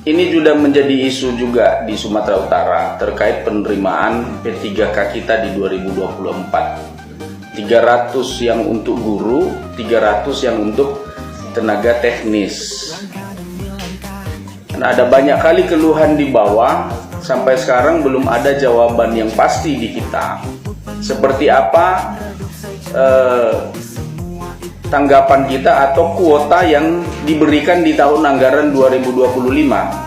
Ini sudah menjadi isu juga di Sumatera Utara terkait penerimaan P3K kita di 2024. 300 yang untuk guru, 300 yang untuk tenaga teknis. Dan ada banyak kali keluhan di bawah, sampai sekarang belum ada jawaban yang pasti di kita. Seperti apa tanggapan kita atau kuota yang diberikan di tahun anggaran 2025.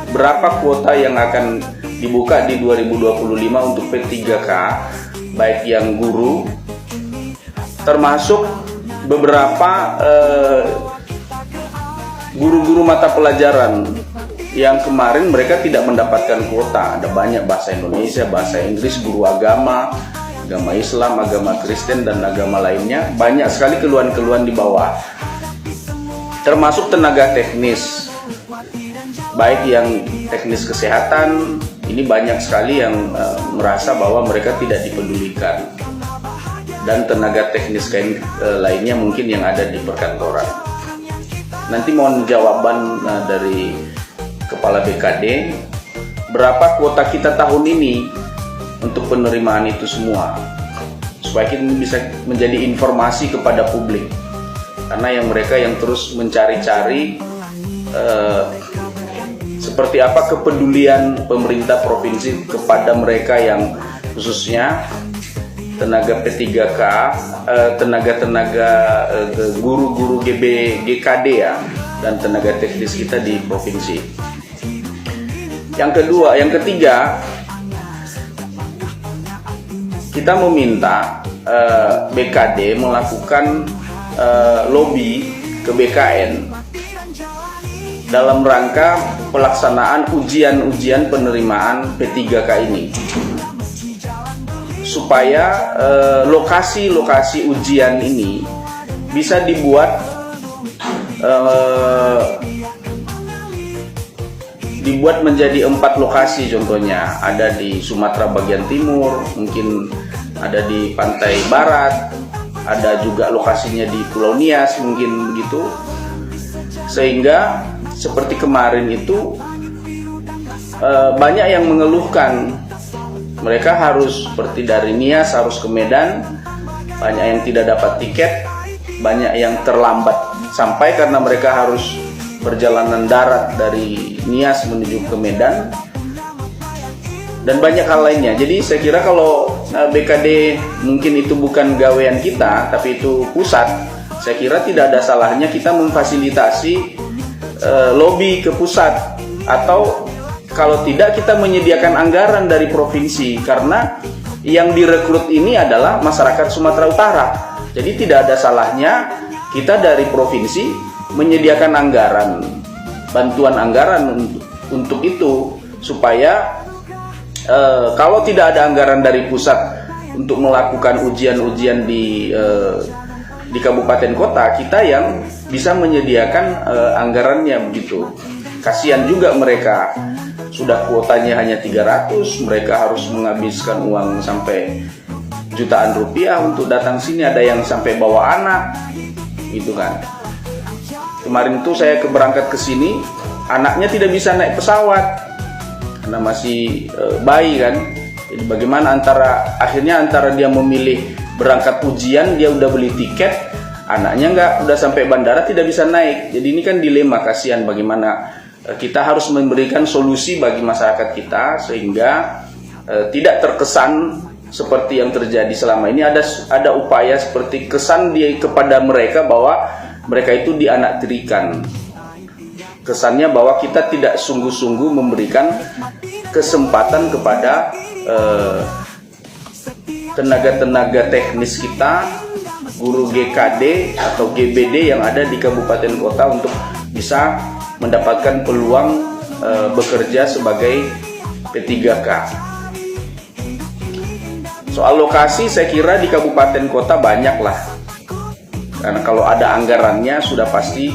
Berapa kuota yang akan dibuka di 2025 untuk P3K, baik yang guru, termasuk beberapa guru-guru mata pelajaran yang kemarin mereka tidak mendapatkan kuota. Ada banyak bahasa Indonesia, bahasa Inggris, guru agama, agama Islam, agama Kristen, dan agama lainnya. Banyak sekali keluhan-keluhan di bawah, termasuk tenaga teknis, baik yang teknis kesehatan. Ini banyak sekali yang merasa bahwa mereka tidak dipedulikan, dan tenaga teknis lainnya mungkin yang ada di perkantoran. Nanti mohon jawaban dari Kepala BKD, berapa kuota kita tahun ini untuk penerimaan itu semua, supaya kita bisa menjadi informasi kepada publik. Karena mereka yang terus mencari-cari seperti apa kepedulian pemerintah provinsi kepada mereka yang khususnya tenaga P3K, tenaga-tenaga guru-guru GKD ya, dan tenaga teknis kita di provinsi. Yang ketiga, kita meminta BKD melakukan lobby ke BKN dalam rangka pelaksanaan ujian-ujian penerimaan P3K ini, supaya lokasi-lokasi ujian ini bisa dibuat menjadi 4 lokasi. Contohnya ada di Sumatera bagian timur, mungkin ada di pantai barat, ada juga lokasinya di Pulau Nias, mungkin begitu. Sehingga seperti kemarin itu banyak yang mengeluhkan, mereka harus seperti dari Nias harus ke Medan, banyak yang tidak dapat tiket, banyak yang terlambat sampai karena mereka harus perjalanan darat dari Nias menuju ke Medan, dan banyak hal lainnya. Jadi saya kira kalau BKD mungkin itu bukan gawean kita, tapi itu pusat, saya kira tidak ada salahnya kita memfasilitasi lobby ke pusat, atau kalau tidak kita menyediakan anggaran dari provinsi, karena yang direkrut ini adalah masyarakat Sumatera Utara. Jadi tidak ada salahnya kita dari provinsi menyediakan anggaran, bantuan anggaran untuk itu, supaya kalau tidak ada anggaran dari pusat untuk melakukan ujian-ujian di kabupaten kota, kita yang bisa menyediakan anggarannya begitu. Kasihan juga mereka, sudah kuotanya hanya 300, mereka harus menghabiskan uang sampai jutaan rupiah untuk datang sini, ada yang sampai bawa anak gitu kan. Kemarin tuh saya berangkat ke sini, anaknya tidak bisa naik pesawat karena masih bayi kan. Jadi bagaimana akhirnya antara dia memilih berangkat ujian, dia udah beli tiket, anaknya nggak, udah sampai bandara tidak bisa naik. Jadi ini kan dilema, kasihan. Bagaimana kita harus memberikan solusi bagi masyarakat kita sehingga tidak terkesan seperti yang terjadi selama ini. Ada upaya seperti kesan dia kepada mereka bahwa mereka itu dianaktirikan. Kesannya bahwa kita tidak sungguh-sungguh memberikan kesempatan kepada tenaga-tenaga teknis kita, guru GKD atau GBD yang ada di kabupaten kota untuk bisa mendapatkan peluang bekerja sebagai P3K. Soal lokasi saya kira di kabupaten kota banyak lah, karena kalau ada anggarannya sudah pasti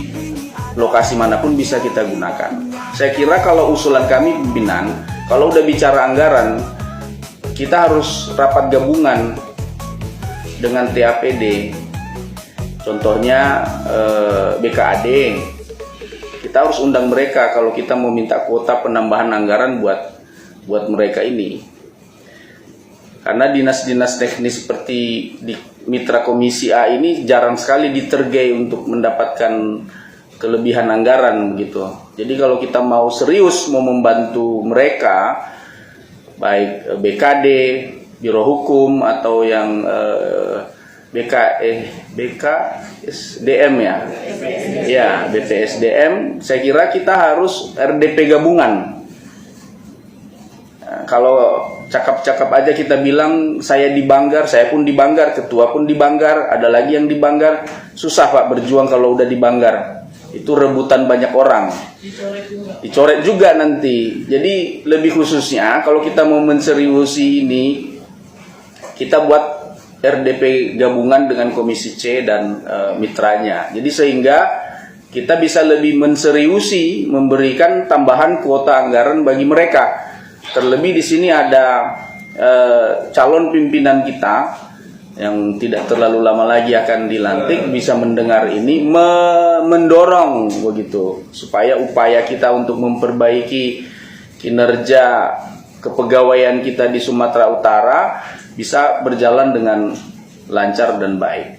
lokasi manapun bisa kita gunakan. Saya kira kalau usulan kami pimpinan, kalau udah bicara anggaran, kita harus rapat gabungan dengan TAPD. Contohnya BKAD, kita harus undang mereka kalau kita mau minta kuota penambahan anggaran buat mereka ini. Karena dinas-dinas teknis seperti di mitra komisi A ini jarang sekali ditergai untuk mendapatkan kelebihan anggaran begitu. Jadi kalau kita mau serius mau membantu mereka, baik BKD, Biro Hukum atau yang BPSDM ya. Ya, BPSDM, saya kira kita harus RDP gabungan. Kalau cakap-cakap aja kita bilang saya dibanggar, saya pun dibanggar, ketua pun dibanggar, ada lagi yang dibanggar, susah Pak berjuang kalau udah dibanggar. Itu rebutan banyak orang. Dicoret juga nanti. Jadi lebih khususnya kalau kita mau menseriusi ini, kita buat RDP gabungan dengan Komisi C dan mitranya. Jadi sehingga kita bisa lebih menseriusi memberikan tambahan kuota anggaran bagi mereka. Terlebih di sini ada calon pimpinan kita yang tidak terlalu lama lagi akan dilantik, bisa mendengar ini, mendorong begitu supaya upaya kita untuk memperbaiki kinerja kepegawaian kita di Sumatera Utara bisa berjalan dengan lancar dan baik.